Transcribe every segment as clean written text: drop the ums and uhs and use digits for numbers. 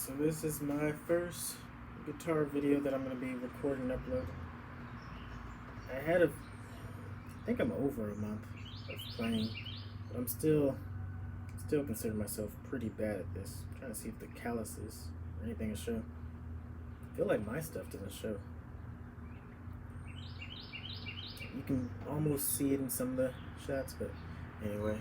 So this is my first guitar video that I'm going to be recording and uploading. I think I'm over a month of playing, but I'm still consider myself pretty bad at this. I'm trying to see if the calluses or anything will show. I feel like my stuff doesn't show. You can almost see it in some of the shots, but anyway.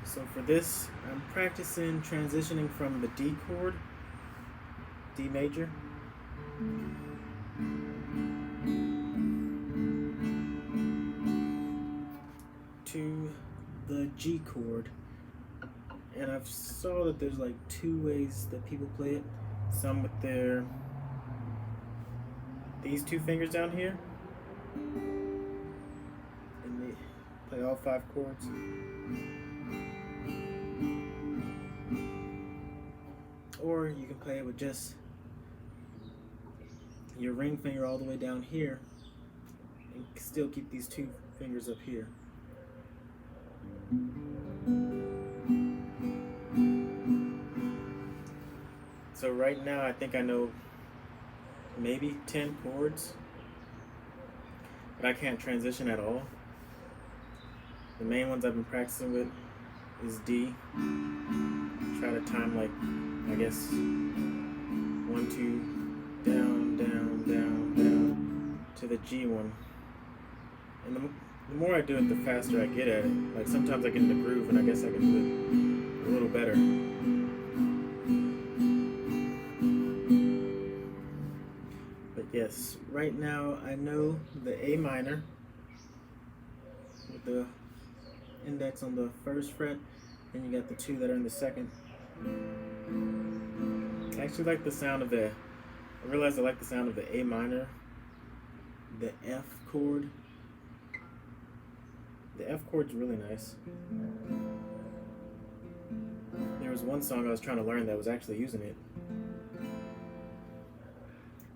So for this, I'm practicing transitioning from the D chord, D major, to the G chord. And I've saw that there's like two ways that people play it. Some with these two fingers down here, and they play all 5 chords. Or you can play it with just your ring finger all the way down here and still keep these 2 fingers up here. So right now I think I know maybe 10 chords, but I can't transition at all. The main ones I've been practicing with is D. Try to time, like, I guess 1, 2, down, down, down, down to the G one. And the more I do it, the faster I get at it. Like sometimes I get in the groove and I guess I can do it a little better. But yes, right now I know the A minor with the index on the 1st fret, and you got the 2 that are in the 2nd. I actually like the sound of I realized I like the sound of the A minor, the F chord. The F chord's really nice. There was one song I was trying to learn that was actually using it.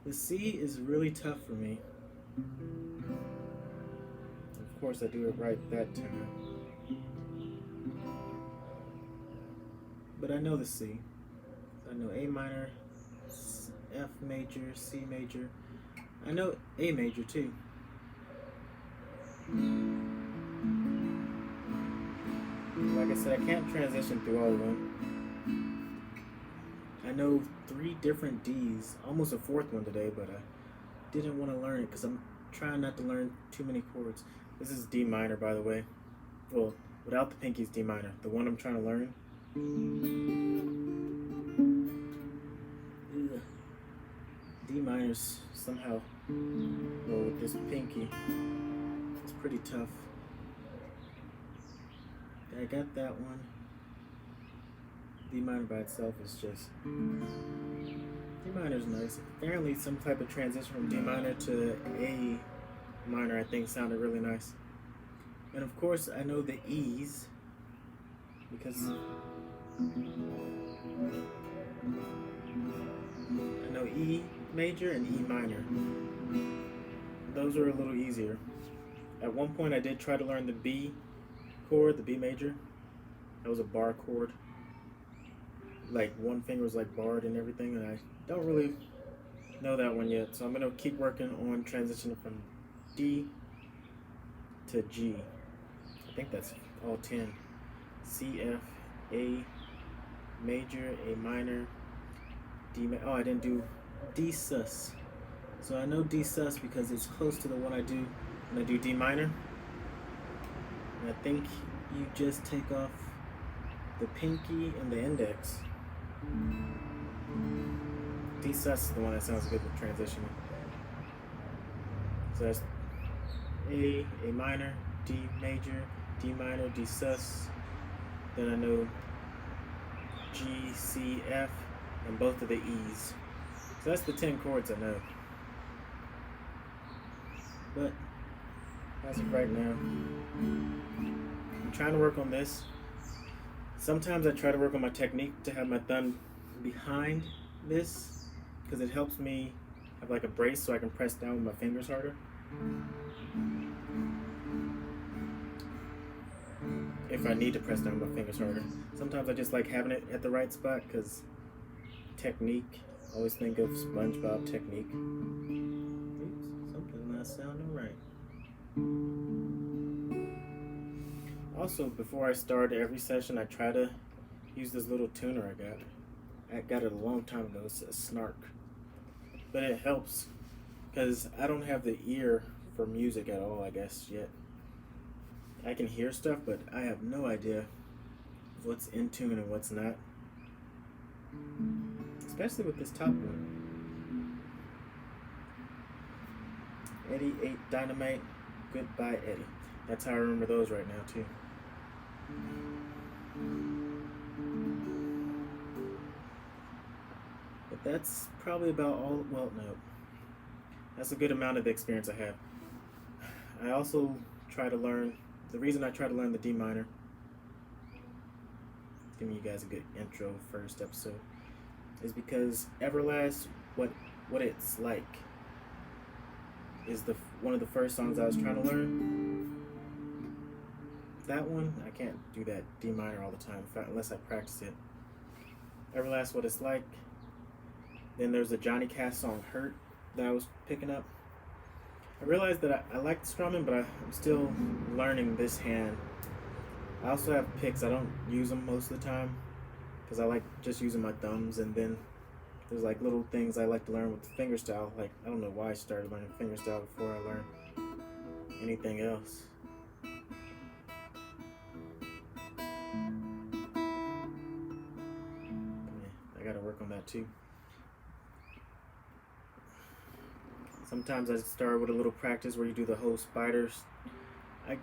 The C is really tough for me. Of course I do it right that time. But I know the C. I know A minor, F major, C major. I know A major too. Like I said, I can't transition through all of them. I know 3 different Ds, almost a 4th one today, but I didn't want to learn it because I'm trying not to learn too many chords. This is D minor, by the way. Well, without the pinky is D minor. The one I'm trying to learn. D minor's somehow, well, with this pinky, it's pretty tough. I got that one. D minor by itself is just, D minor is nice. Apparently some type of transition from D minor to A minor I think sounded really nice. And of course I know the E's because I know E major and E minor. Those are a little easier. At one point I did try to learn the B chord, the B major. That was a bar chord. Like one finger was like barred and everything, and I don't really know that one yet. So I'm gonna keep working on transitioning from D to G. I think that's all 10. C, F, A major, A minor, oh, I didn't do D sus. So I know D sus because it's close to the one I do when I do D minor. And I think you just take off the pinky and the index. D sus is the one that sounds good with transitioning. So that's A minor, D major, D minor, D sus. Then I know G, C, F, and both of the E's. So that's the 10 chords I know. But as of right now, I'm trying to work on this. Sometimes I try to work on my technique to have my thumb behind this because it helps me have like a brace so I can press down with my fingers harder. if I need to press down my fingers harder. Sometimes I just like having it at the right spot because technique. Always think of SpongeBob technique. Oops, something's not sounding right. Also, before I start every session, I try to use this little tuner I got. I got it a long time ago. It's a Snark. But it helps because I don't have the ear for music at all, I guess, yet. I can hear stuff, but I have no idea what's in tune and what's not. Especially with this top one. Eddie ate dynamite. Goodbye, Eddie. That's how I remember those right now, too. But that's probably about all. Well, no. That's a good amount of the experience I have. I also try to learn. The reason I try to learn the D minor. Giving you guys a good intro first episode. Is because Everlast, what it's like, is one of the first songs I was trying to learn. That one, I can't do that D minor all the time unless I practice it. Everlast, what it's like. Then there's the Johnny Cash song Hurt that I was picking up. I realized that I like the strumming, but I'm still learning this hand. I also have picks. I don't use them most of the time because I like just using my thumbs, and then there's like little things I like to learn with the fingerstyle. Like, I don't know why I started learning fingerstyle before I learned anything else. I gotta work on that too. Sometimes I start with a little practice where you do the whole spiders. I'm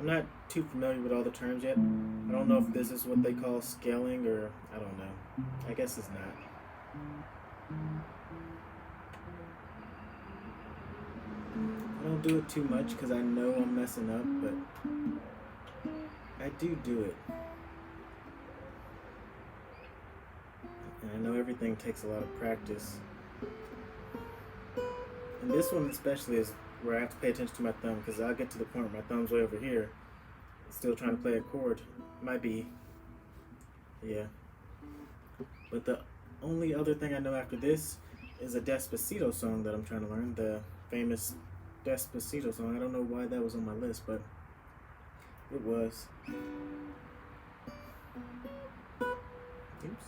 not too familiar with all the terms yet. I don't know if this is what they call scaling or I don't know. I guess it's not. I don't do it too much because I know I'm messing up, but I do it. And I know everything takes a lot of practice. And this one especially is where I have to pay attention to my thumb because I'll get to the point where my thumb's way over here, still trying to play a chord. Might be, yeah. But the only other thing I know after this is a Despacito song that I'm trying to learn, the famous Despacito song. I don't know why that was on my list, but it was. Oops.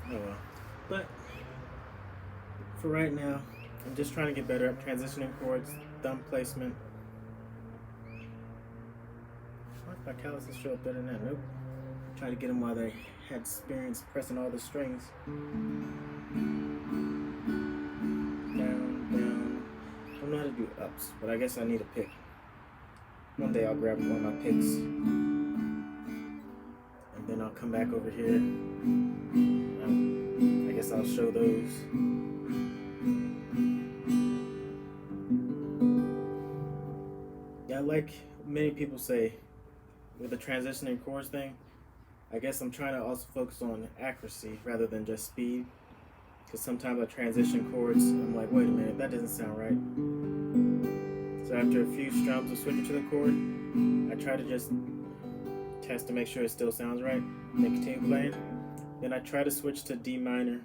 Oh well. But for right now, I'm just trying to get better at transitioning chords, thumb placement. Why did my calluses show up better than that? Nope. Try to get them while they had experience pressing all the strings. Down, down. I don't know how to do ups, but I guess I need a pick. One day I'll grab one of my picks. And then I'll come back over here. I guess I'll show those. Yeah, like many people say, with the transitioning chords thing, I guess I'm trying to also focus on accuracy rather than just speed. Because sometimes I transition chords, I'm like, wait a minute, that doesn't sound right. So after a few strums of switching to the chord, I try to just test to make sure it still sounds right, then continue playing. Then I try to switch to D minor.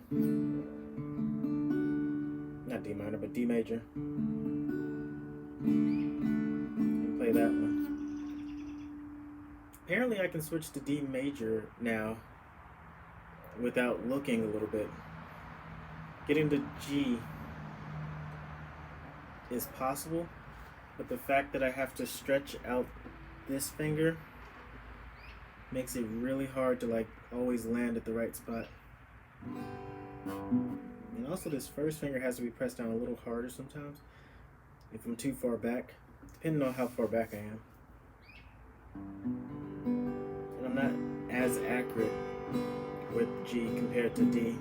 Not D minor, but D major. And play that one. Apparently I can switch to D major now without looking a little bit. Getting to G is possible, but the fact that I have to stretch out this finger makes it really hard to like always land at the right spot. And also this first finger has to be pressed down a little harder sometimes if I'm too far back, depending on how far back I am. And I'm not as accurate with G compared to D.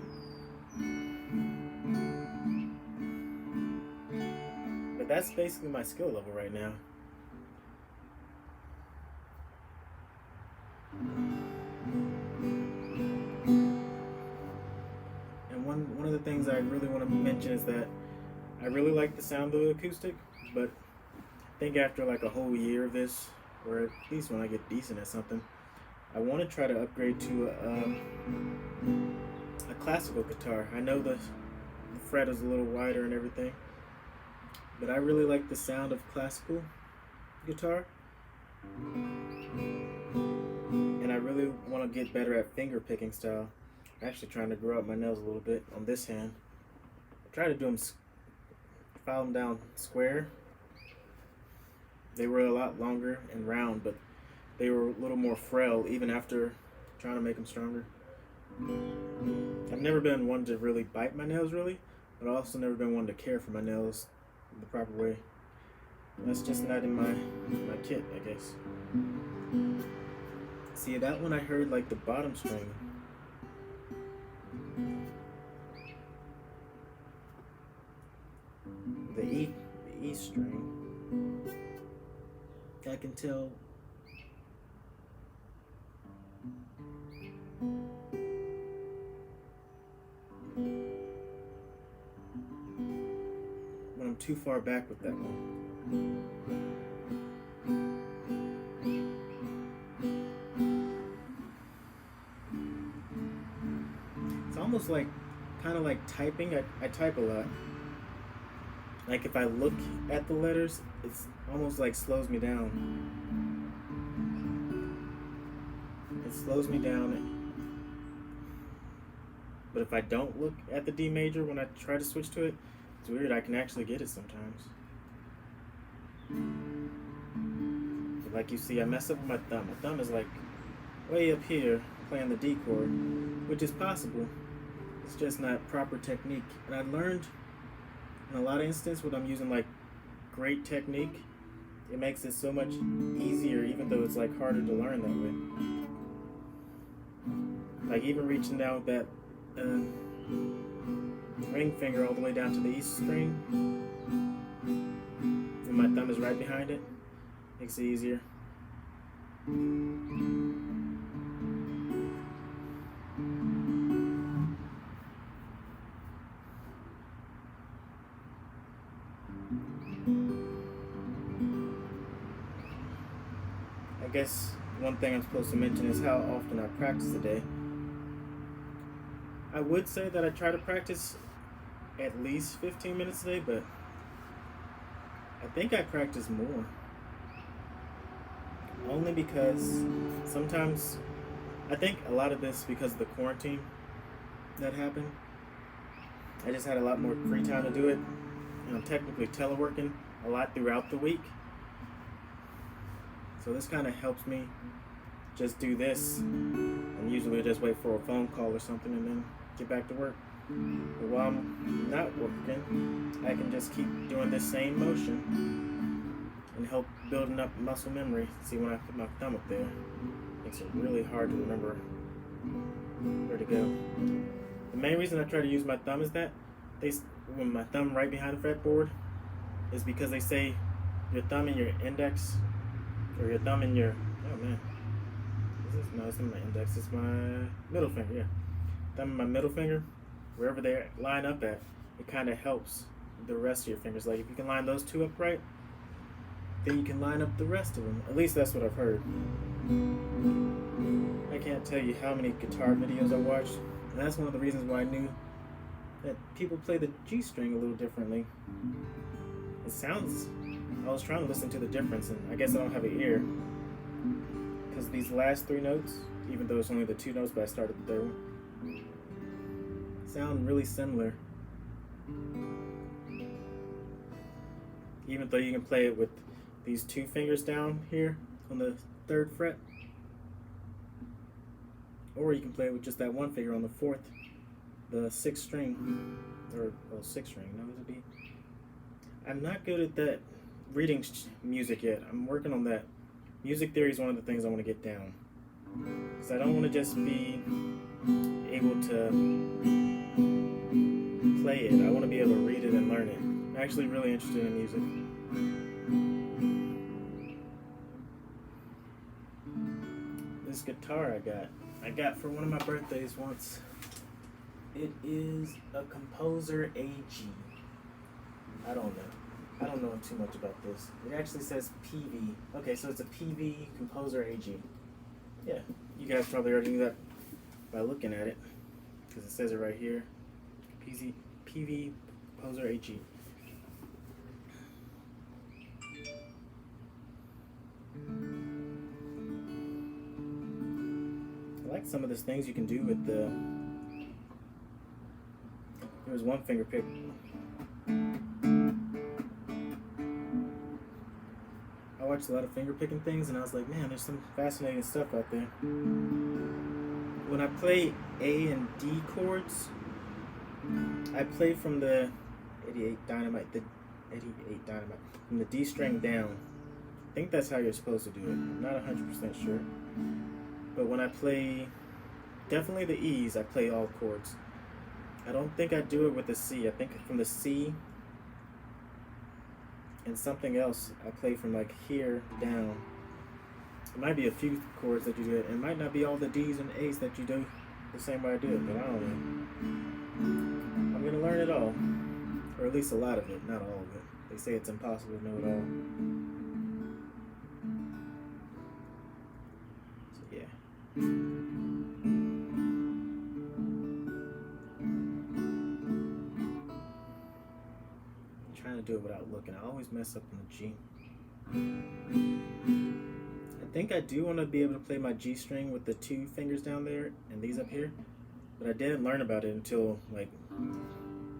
But that's basically my skill level right now. things I really want to mention is that I really like the sound of the acoustic, but I think after like a whole year of this, or at least when I get decent at something, I want to try to upgrade to a classical guitar. I know the fret is a little wider and everything, but I really like the sound of classical guitar, and I really want to get better at finger picking style. I'm actually trying to grow up my nails a little bit on this hand. I try to do them, file them down square. They were a lot longer and round, but they were a little more frail even after trying to make them stronger. I've never been one to really bite my nails really, but I've also never been one to care for my nails the proper way. That's just not in my kit, I guess. See, that one I heard like the bottom string. The E string. I can tell. When I'm too far back with that one. It's almost like, kind of like typing. I type a lot. Like if I look at the letters, it's almost like slows me down. It slows me down. But if I don't look at the D major when I try to switch to it, it's weird, I can actually get it sometimes. But like you see, I mess up with my thumb. My thumb is like way up here playing the D chord, which is possible. It's just not proper technique. And I learned in a lot of instances when I'm using like great technique, it makes it so much easier, even though it's like harder to learn that way. Like even reaching down with that ring finger all the way down to the E string, and my thumb is right behind it, makes it easier. I guess one thing I'm supposed to mention is how often I practice a day. I would say that I try to practice at least 15 minutes a day, but I think I practice more. Only because sometimes, I think a lot of this because of the quarantine that happened. I just had a lot more free time to do it. And I'm technically teleworking a lot throughout the week. So this kind of helps me just do this, and usually just wait for a phone call or something and then get back to work. But while I'm not working, I can just keep doing this same motion and help building up muscle memory. See, when I put my thumb up there, it makes it really hard to remember where to go. The main reason I try to use my thumb is that when my thumb right behind the fretboard is because they say your thumb and your index, or your thumb and your, oh man, no, it's not my index, it's my middle finger, yeah. Thumb and my middle finger, wherever they line up at, it kind of helps the rest of your fingers. Like if you can line those two up right, then you can line up the rest of them. At least that's what I've heard. I can't tell you how many guitar videos I watched, and that's one of the reasons why I knew that people play the G string a little differently. It sounds, I was trying to listen to the difference, and I guess I don't have an ear, because these last three notes, even though it's only the two notes, but I started the third one, sound really similar. Even though you can play it with these two fingers down here on the third fret, or you can play it with just that one finger on the fourth, the sixth string, or well, sixth string. No, it'd be. I'm not good at that reading music yet. I'm working on that. Music theory is one of the things I want to get down, because I don't want to just be able to play it. I want to be able to read it and learn it. I'm actually really interested in music. This guitar I got for one of my birthdays once. It is a Composer AG. I don't know. I don't know too much about this. It actually says PV. Okay, so it's a PV Composer AG. Yeah, you guys probably already knew that by looking at it, because it says it right here. PV Composer AG. I like some of these things you can do with the. There was one finger pick. I watched a lot of finger picking things, and I was like, man, there's some fascinating stuff out there. When I play A and D chords, I play from the 88 Dynamite, from the D string down. I think that's how you're supposed to do it. I'm not 100% sure. But when I play, definitely the E's, I play all chords. I don't think I do it with the C. I think from the C and something else, I play from like here down. It might be a few chords that you do it. It might not be all the D's and A's that you do the same way I do it, but I don't know. I'm gonna learn it all, or at least a lot of it, not all of it. They say it's impossible to know it all. So yeah. I'm trying to do it without looking. I always mess up on the G. I think I do want to be able to play my G string with the two fingers down there and these up here, but I didn't learn about it until, like,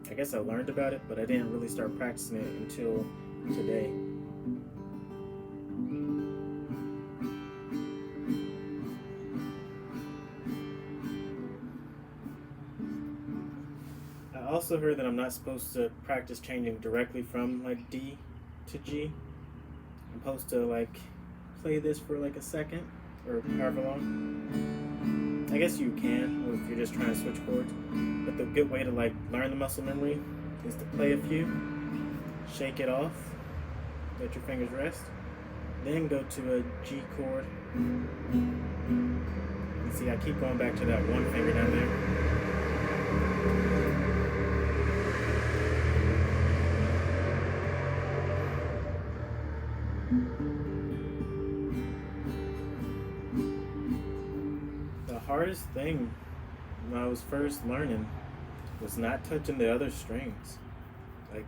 I guess I learned about it, but I didn't really start practicing it until today. I also heard that I'm not supposed to practice changing directly from like D to G. I'm supposed to like play this for like a second or however long. I guess you can if you're just trying to switch chords, but the good way to like learn the muscle memory is to play a few, shake it off, let your fingers rest, then go to a G chord. You see, I keep going back to that one finger down there. The hardest thing when I was first learning was not touching the other strings. Like,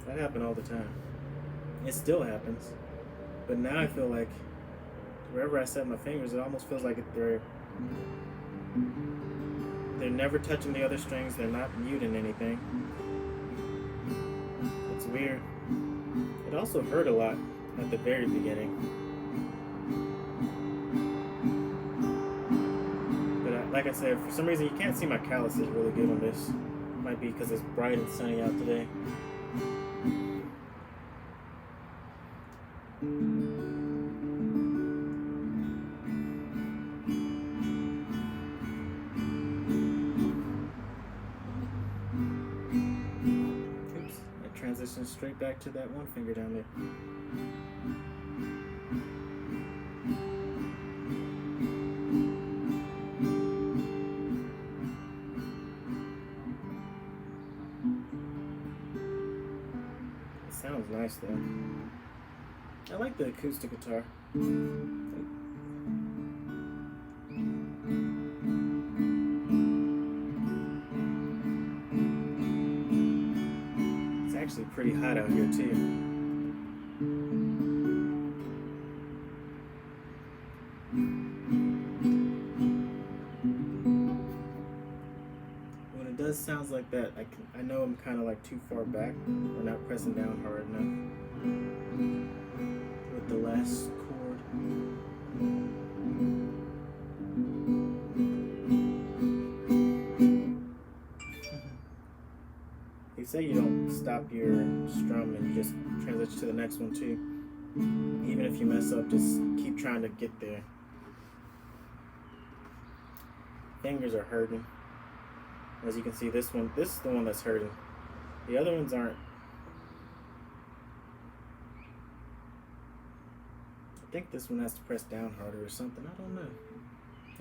that happened all the time. It still happens. But now I feel like wherever I set my fingers, it almost feels like they're never touching the other strings. They're not muting anything. It's weird. It also hurt a lot at the very beginning. But like I said, for some reason you can't see my calluses really good on this. It might be because it's bright and sunny out today. Oops, I transitioned straight back to that one finger down there. Sounds nice though. I like the acoustic guitar. It's actually pretty hot out here too. When it does sounds like that, I know I'm kind of like too far back or not pressing down hard enough with the last chord. They say you don't stop your strum and you just transition to the next one too. Even if you mess up, just keep trying to get there. Fingers are hurting. As you can see, this is the one that's hurting. The other ones aren't. I think this one has to press down harder or something. I don't know.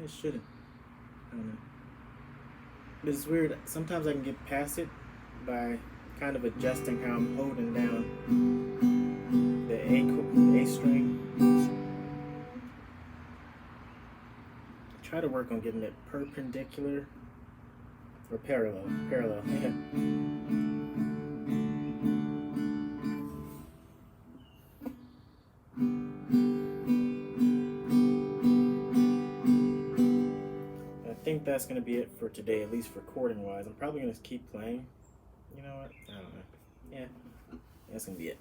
It shouldn't. I don't know. But it's weird. Sometimes I can get past it by kind of adjusting how I'm holding down the A string. Try to work on getting it perpendicular or parallel. Parallel. Yeah. I think that's gonna be it for today, at least for chording wise. I'm probably gonna keep playing. You know what? I don't know. Yeah, that's gonna be it.